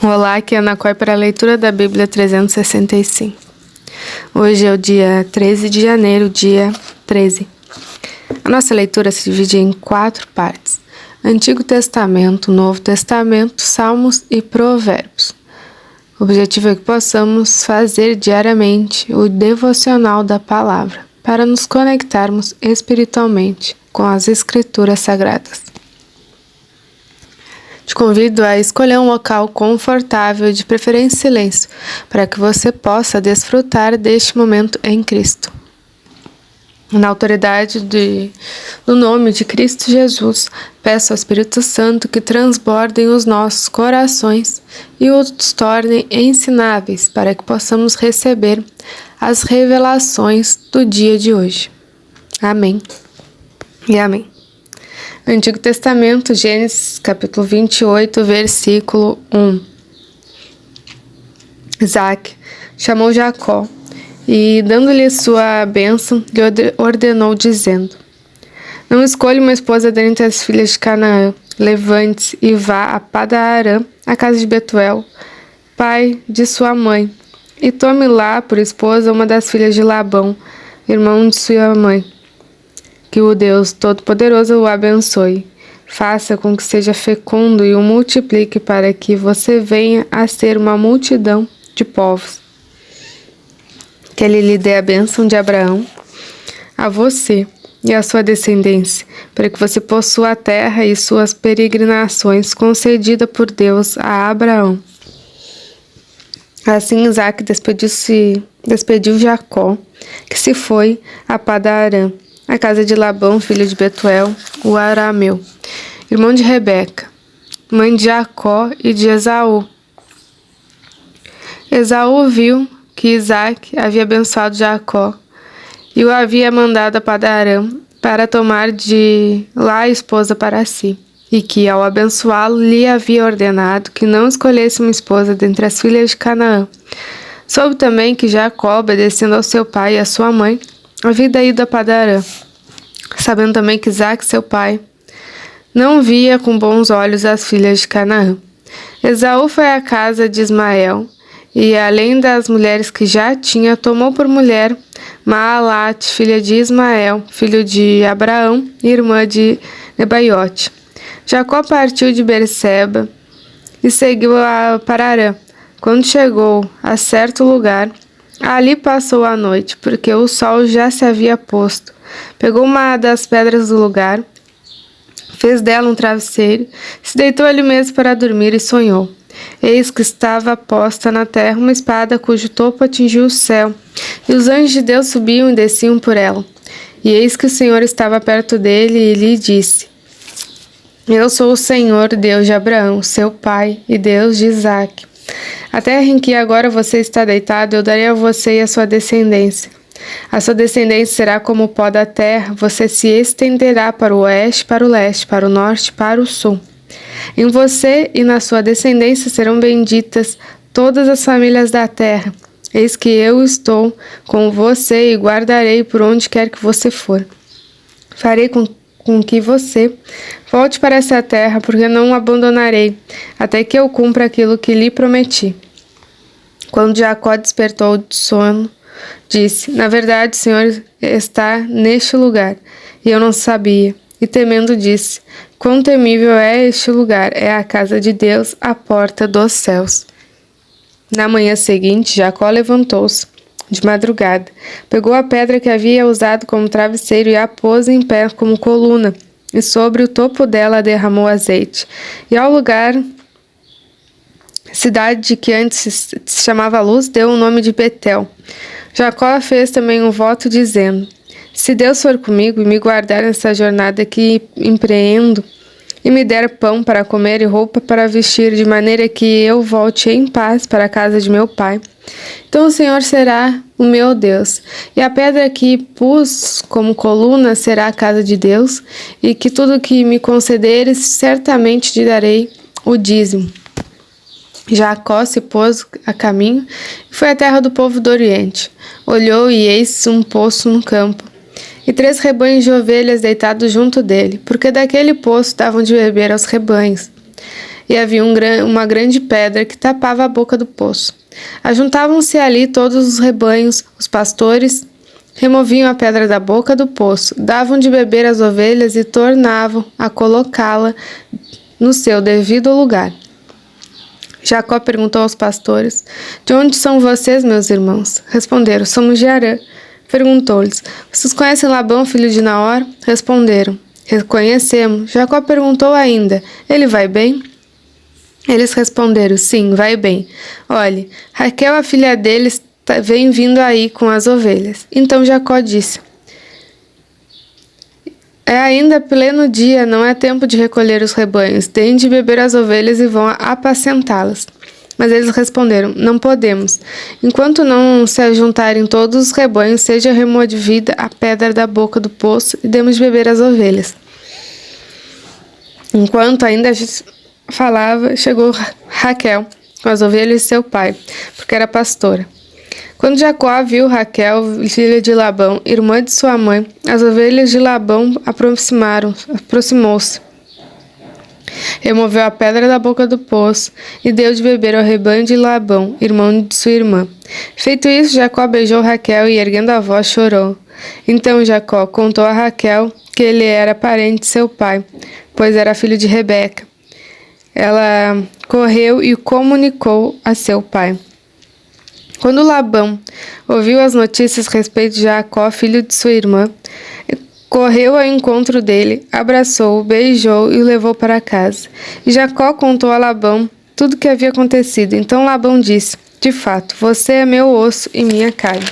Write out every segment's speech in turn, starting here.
Olá, aqui é Ana Coy para a leitura da Bíblia 365. Hoje é o dia 13 de janeiro, dia 13. A nossa leitura se divide em 4 partes: Antigo Testamento, Novo Testamento, Salmos e Provérbios. O objetivo é que possamos fazer diariamente o devocional da palavra, para nos conectarmos espiritualmente com as Escrituras Sagradas. Te convido a escolher um local confortável, de preferência em silêncio, para que você possa desfrutar deste momento em Cristo. Na autoridade do nome de Cristo Jesus, peço ao Espírito Santo que transbordem os nossos corações e os tornem ensináveis, para que possamos receber as revelações do dia de hoje. Amém e amém. Antigo Testamento, Gênesis, capítulo 28, versículo 1. Isaac chamou Jacó e, dando-lhe sua bênção, lhe ordenou, dizendo: Não escolha uma esposa dentre as filhas de Canaã. Levante-se e vá a Padan-Arã, a casa de Betuel, pai de sua mãe, e tome lá por esposa uma das filhas de Labão, irmão de sua mãe. Que o Deus Todo-Poderoso o abençoe. Faça com que seja fecundo e o multiplique, para que você venha a ser uma multidão de povos. Que ele lhe dê a bênção de Abraão a você e a sua descendência, para que você possua a terra e suas peregrinações concedida por Deus a Abraão. Assim Isaac despediu Jacó, que se foi a Padan-Arã, a casa de Labão, filho de Betuel, o arameu, irmão de Rebeca, mãe de Jacó e de Esaú. Esaú viu que Isaac havia abençoado Jacó e o havia mandado a Padan-Arã para tomar de lá a esposa para si, e que, ao abençoá-lo, lhe havia ordenado que não escolhesse uma esposa dentre as filhas de Canaã. Soube também que Jacó, obedecendo ao seu pai e à sua mãe, havia ido a Padan-Arã, sabendo também que Isaac, seu pai, não via com bons olhos as filhas de Canaã. Esaú foi à casa de Ismael, e além das mulheres que já tinha, tomou por mulher Maalate, filha de Ismael, filho de Abraão, irmã de Nebaiote. Jacó partiu de Berseba e seguiu para Arã. Quando chegou a certo lugar, ali passou a noite, porque o sol já se havia posto. Pegou uma das pedras do lugar, fez dela um travesseiro, se deitou ali mesmo para dormir e sonhou. Eis que estava posta na terra uma espada cujo topo atingiu o céu, e os anjos de Deus subiam e desciam por ela. E eis que o Senhor estava perto dele e lhe disse: Eu sou o Senhor, Deus de Abraão, seu pai, e Deus de Isaque. A terra em que agora você está deitado, eu darei a você e a sua descendência. A sua descendência será como o pó da terra, você se estenderá para o oeste, para o leste, para o norte, para o sul. Em você e na sua descendência serão benditas todas as famílias da terra. Eis que eu estou com você e guardarei por onde quer que você for. Farei com que você volte para essa terra, porque não o abandonarei, até que eu cumpra aquilo que lhe prometi. Quando Jacó despertou do sono, disse: Na verdade, o Senhor está neste lugar, e eu não sabia. E temendo disse: Quão temível é este lugar! É a casa de Deus, a porta dos céus. Na manhã seguinte, Jacó levantou-se de madrugada, pegou a pedra que havia usado como travesseiro e a pôs em pé como coluna, e sobre o topo dela derramou azeite. E ao lugar, cidade de que antes se chamava Luz, deu o nome de Betel. Jacó fez também um voto dizendo: Se Deus for comigo e me guardar nessa jornada que empreendo, e me der pão para comer e roupa para vestir, de maneira que eu volte em paz para a casa de meu pai, então o Senhor será o meu Deus, e a pedra que pus como coluna será a casa de Deus, e que tudo que me concederes, certamente te darei o dízimo. Jacó se pôs a caminho e foi à terra do povo do Oriente. Olhou e eis um poço no campo, e 3 rebanhos de ovelhas deitados junto dele, porque daquele poço davam de beber aos rebanhos. e havia uma grande pedra que tapava a boca do poço. Ajuntavam-se ali todos os rebanhos, os pastores removiam a pedra da boca do poço, davam de beber às ovelhas e tornavam a colocá-la no seu devido lugar. Jacó perguntou aos pastores: De onde são vocês, meus irmãos? Responderam: Somos de Harã. Perguntou-lhes: Vocês conhecem Labão, filho de Naor? Responderam: Reconhecemos. Jacó perguntou ainda: Ele vai bem? Eles responderam: Sim, vai bem. Olhe, Raquel, a filha deles, vem vindo aí com as ovelhas. Então Jacó disse: É ainda pleno dia, não é tempo de recolher os rebanhos. Deem de beber as ovelhas e vão apacentá-las. Mas eles responderam: Não podemos. Enquanto não se ajuntarem todos os rebanhos, seja removida a pedra da boca do poço e demos de beber as ovelhas. Enquanto ainda falava, chegou Raquel com as ovelhas de seu pai, porque era pastora. Quando Jacó viu Raquel, filha de Labão, irmã de sua mãe, as ovelhas de Labão aproximou-se. Removeu a pedra da boca do poço e deu de beber ao rebanho de Labão, irmão de sua irmã. Feito isso, Jacó beijou Raquel e, erguendo a voz, chorou. Então Jacó contou a Raquel que ele era parente de seu pai, pois era filho de Rebeca. Ela correu e comunicou a seu pai. Quando Labão ouviu as notícias a respeito de Jacó, filho de sua irmã, correu ao encontro dele, abraçou-o, beijou e o levou para casa. E Jacó contou a Labão tudo o que havia acontecido. Então Labão disse: De fato, você é meu osso e minha carne.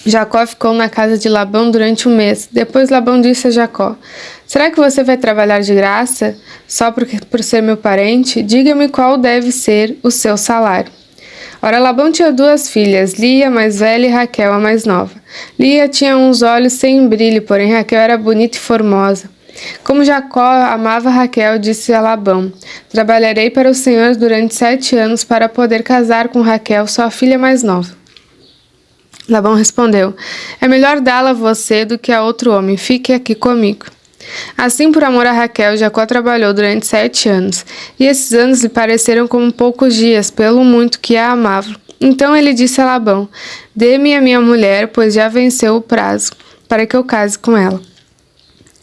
Jacó ficou na casa de Labão durante um mês. Depois Labão disse a Jacó: Será que você vai trabalhar de graça só por ser meu parente? Diga-me qual deve ser o seu salário. Ora, Labão tinha 2 filhas, Lia, a mais velha, e Raquel, a mais nova. Lia tinha uns olhos sem brilho, porém Raquel era bonita e formosa. Como Jacó amava Raquel, disse a Labão: Trabalharei para o Senhor durante 7 anos para poder casar com Raquel, sua filha mais nova. Labão respondeu: É melhor dá-la a você do que a outro homem. Fique aqui comigo. Assim, por amor a Raquel, Jacó trabalhou durante 7 anos, e esses anos lhe pareceram como poucos dias, pelo muito que a amava. Então ele disse a Labão: Dê-me a minha mulher, pois já venceu o prazo, para que eu case com ela.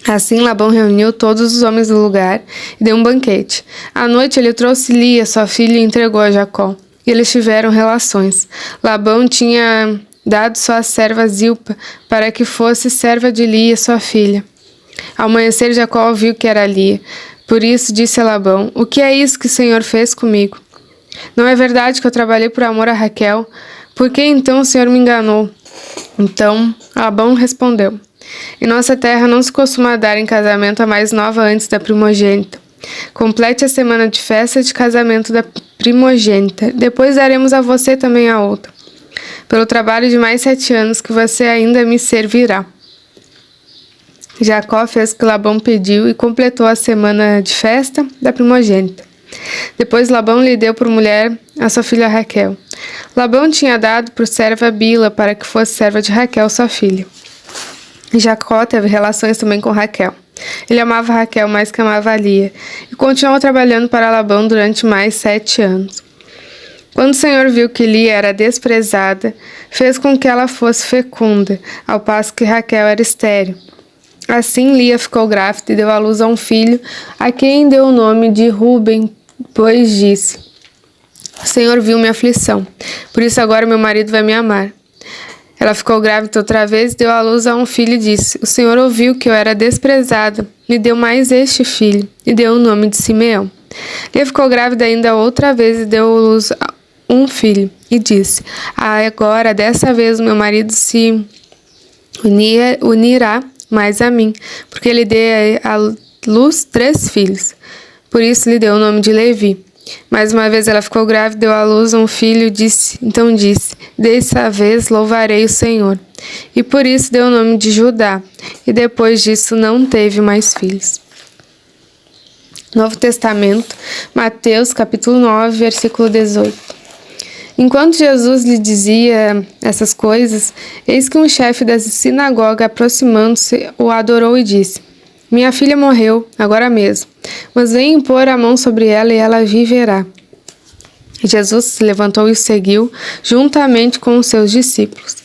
Assim Labão reuniu todos os homens do lugar e deu um banquete. À noite ele trouxe Lia, sua filha, e entregou a Jacó. E eles tiveram relações. Labão tinha dado sua serva Zilpa para que fosse serva de Lia, sua filha. Ao amanhecer, Jacó viu que era Lia. Por isso disse a Labão: O que é isso que o Senhor fez comigo? Não é verdade que eu trabalhei por amor a Raquel? Por que então o Senhor me enganou? Então Labão respondeu: Em nossa terra não se costuma dar em casamento a mais nova antes da primogênita. Complete a semana de festa de casamento da primogênita. Depois daremos a você também a outra, pelo trabalho de mais 7 anos que você ainda me servirá. Jacó fez o que Labão pediu e completou a semana de festa da primogênita. Depois Labão lhe deu por mulher a sua filha Raquel. Labão tinha dado por serva Bila para que fosse serva de Raquel, sua filha. Jacó teve relações também com Raquel. Ele amava Raquel mais que amava Lia e continuou trabalhando para Labão durante mais 7 anos. Quando o Senhor viu que Lia era desprezada, fez com que ela fosse fecunda, ao passo que Raquel era estéril. Assim Lia ficou grávida e deu à luz a um filho, a quem deu o nome de Ruben, pois disse: O Senhor viu minha aflição, por isso agora meu marido vai me amar. Ela ficou grávida outra vez e deu à luz a um filho e disse: O Senhor ouviu que eu era desprezada, me deu mais este filho, e deu o nome de Simeão. Lia ficou grávida ainda outra vez e deu à luz a um filho, e disse: Agora, dessa vez, meu marido se unirá mais a mim, porque ele deu à luz 3 filhos. Por isso lhe deu o nome de Levi. Mais uma vez ela ficou grávida, deu à luz um filho, então disse: Dessa vez louvarei o Senhor. E por isso deu o nome de Judá. E depois disso não teve mais filhos. Novo Testamento, Mateus capítulo 9, versículo 18. Enquanto Jesus lhe dizia essas coisas, eis que um chefe da sinagoga, aproximando-se, o adorou e disse: minha filha morreu, agora mesmo, mas vem impor a mão sobre ela e ela viverá. Jesus se levantou e o seguiu, juntamente com os seus discípulos.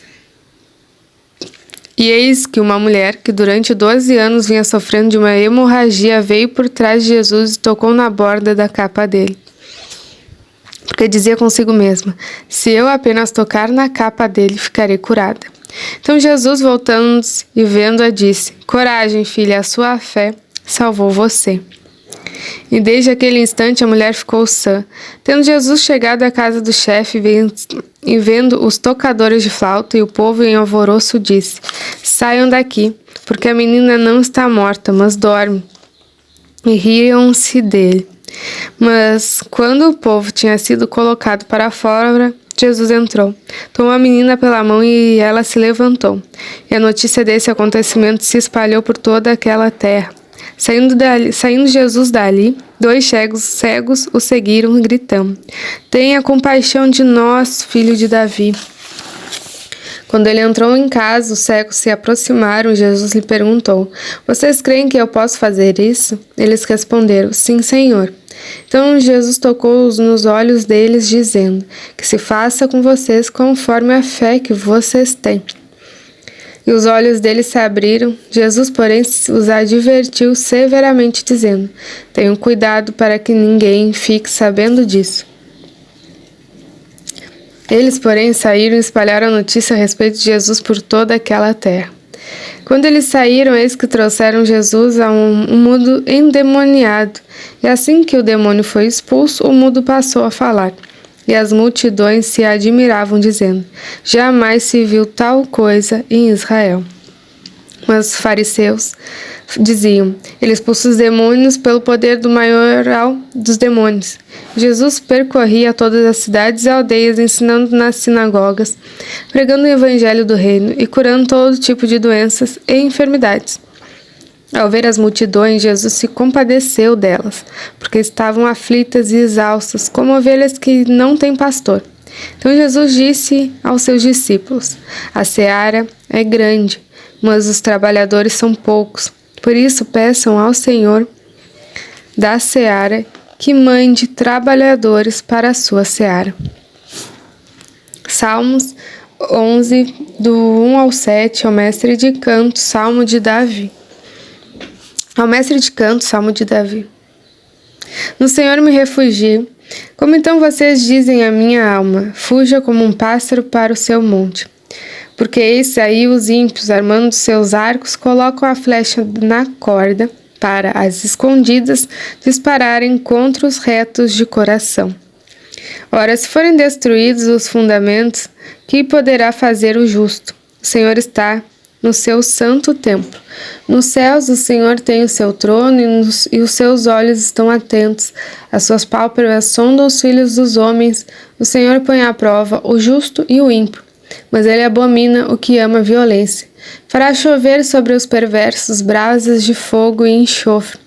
E eis que uma mulher, que durante 12 anos vinha sofrendo de uma hemorragia, veio por trás de Jesus e tocou na borda da capa dele. Porque dizia consigo mesma: se eu apenas tocar na capa dele, ficarei curada. Então Jesus, voltando-se e vendo-a, disse: coragem, filha, a sua fé salvou você. E desde aquele instante a mulher ficou sã. Tendo Jesus chegado à casa do chefe e vendo os tocadores de flauta e o povo em alvoroço, disse: saiam daqui, porque a menina não está morta, mas dorme. E riam-se dele. Mas quando o povo tinha sido colocado para fora, Jesus entrou, tomou a menina pela mão e ela se levantou. E a notícia desse acontecimento se espalhou por toda aquela terra. Saindo Jesus dali, 2 cegos o seguiram, gritando: tenha compaixão de nós, filho de Davi. Quando ele entrou em casa, os cegos se aproximaram e Jesus lhe perguntou: vocês creem que eu posso fazer isso? Eles responderam: sim, Senhor. Então Jesus tocou nos olhos deles, dizendo: que se faça com vocês conforme a fé que vocês têm. E os olhos deles se abriram. Jesus, porém, os advertiu severamente, dizendo: tenham cuidado para que ninguém fique sabendo disso. Eles, porém, saíram e espalharam a notícia a respeito de Jesus por toda aquela terra. Quando eles saíram, eis que trouxeram Jesus a um mudo endemoniado. E assim que o demônio foi expulso, o mudo passou a falar. E as multidões se admiravam, dizendo: jamais se viu tal coisa em Israel. Mas os fariseus diziam: ele expulsa os demônios pelo poder do maioral dos demônios. Jesus percorria todas as cidades e aldeias, ensinando nas sinagogas, pregando o evangelho do reino e curando todo tipo de doenças e enfermidades. Ao ver as multidões, Jesus se compadeceu delas, porque estavam aflitas e exaustas, como ovelhas que não têm pastor. Então Jesus disse aos seus discípulos: a seara é grande, mas os trabalhadores são poucos. Por isso peçam ao Senhor da seara que mande trabalhadores para a sua seara. Salmos 11, do 1 ao 7, ao mestre de canto, Salmo de Davi. Ao mestre de canto, Salmo de Davi. No Senhor me refugio. Como então vocês dizem à minha alma: fuja como um pássaro para o seu monte. Porque eis aí os ímpios, armando seus arcos, colocam a flecha na corda, para as escondidas dispararem contra os retos de coração. Ora, se forem destruídos os fundamentos, que poderá fazer o justo? O Senhor está no seu santo templo. Nos céus o Senhor tem o seu trono e os seus olhos estão atentos. As suas pálpebras sondam os filhos dos homens. O Senhor põe à prova o justo e o ímpio, mas ele abomina o que ama a violência. Fará chover sobre os perversos brasas de fogo e enxofre.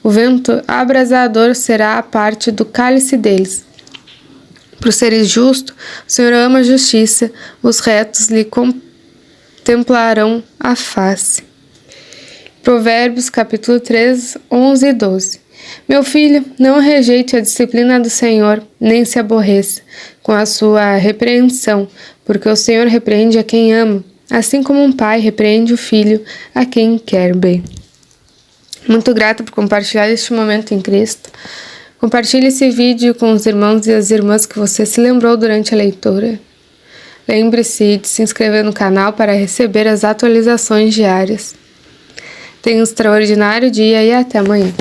O vento abrasador será a parte do cálice deles. Para os seres justos, o Senhor ama a justiça, os retos lhe contemplarão a face. Provérbios, capítulo 3, 11 e 12. Meu filho, não rejeite a disciplina do Senhor, nem se aborreça com a sua repreensão, porque o Senhor repreende a quem ama, assim como um pai repreende o filho a quem quer bem. Muito grata por compartilhar este momento em Cristo. Compartilhe esse vídeo com os irmãos e as irmãs que você se lembrou durante a leitura. Lembre-se de se inscrever no canal para receber as atualizações diárias. Tenha um extraordinário dia e até amanhã.